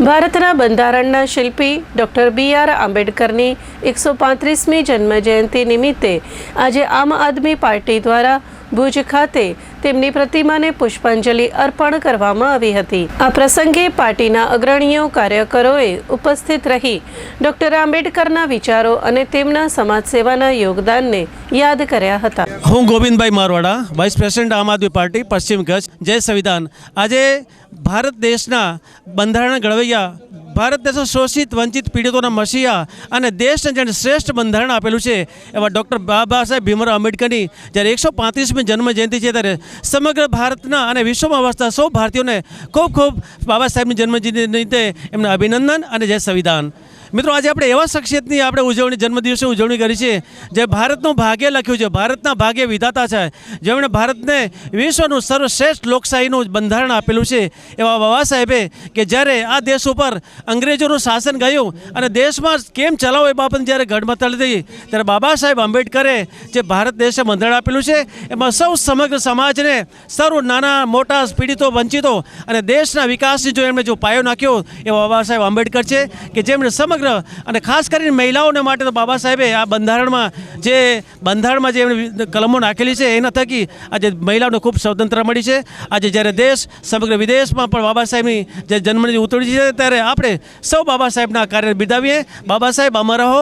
ભારતના બંધારણના શિલ્પી doctor BR આંબેડકરની 135મી જન્મજયંતિ નિમિત્તે આજે આમ આદમી પાર્ટી દ્વારા ભુજ ખાતે તેમની પ્રતિમાને પુષ્પાંજલિ અર્પણ કરવામાં આવી હતી। આ પ્રસંગે પાર્ટીના અગ્રણીઓ કાર્યકરોએ ઉપસ્થિત રહી ડૉક્ટર આંબેડકરના વિચારો અને તેમના સમાજ સેવાના યોગદાનને યાદ કર્યા હતા। હું ગોવિંદભાઈ મારવાડા, વાઇસ પ્રેસિડેન્ટ આમ આદમી પાર્ટી પશ્ચિમ કચ્છ। જય સંવિધાન। આજે ભારત દેશના બંધારણ ઘડવૈયા, ભારત દેશના શોષિત વંચિત પીડિતોના મસીહા અને દેશને જેણે શ્રેષ્ઠ બંધારણ આપેલું છે એવા ડૉક્ટર બાબા સાહેબ ભીમરાવ આંબેડકરની જ્યારે 135મી જન્મજયંતિ છે ત્યારે સમગ્ર ભારતના અને વિશ્વમાં વસતા સૌ ભારતીયોને ખૂબ ખૂબ બાબા સાહેબની જન્મજયંતિ નિમિત્તે એમને અભિનંદન અને જય સંવિધાન। મિત્રો, આજે આપણે એવા શખ્સિયતની આપણે જન્મદિવસની ઉજવણી કરી છે જે ભારતનું ભાગ્ય લખ્યું છે, ભારતના ભાગ્ય વિધાતા છે, જેમણે ભારતને વિશ્વનું સર્વશ્રેષ્ઠ લોકશાહીનું બંધારણ આપેલું છે એવા બાબા સાહેબે કે જ્યારે આ દેશ ઉપર અંગ્રેજોનું શાસન ગયું અને દેશમાં કેમ ચલાવો એ બાબત જ્યારે ગડમથલ થઈ ત્યારે બાબા સાહેબ આંબેડકરે જે ભારત દેશે બંધારણ આપેલું છે એમાં સૌ સમગ્ર સમાજને, સર્વ નાના મોટા પીડિતો વંચિતો અને દેશના વિકાસની જો એમણે જો પાયો નાખ્યો એવા બાબા સાહેબ આંબેડકર છે કે જેમણે સમગ્ર અને ખાસ કરીને મહિલાઓને માટે તો બાબા સાહેબે આ બંધારણમાં જે એમણે કલમો નાખેલી છે એના થકી આજે મહિલાઓને ખૂબ સ્વતંત્રતા મળી છે। આજે જ્યારે દેશ સમગ્ર વિદેશમાં પણ બાબા સાહેબની જે જન્મની ઉજવણી છે ત્યારે આપણે સૌ બાબા સાહેબના કાર્ય બિરદાવીએ। બાબા સાહેબ અમર રહો।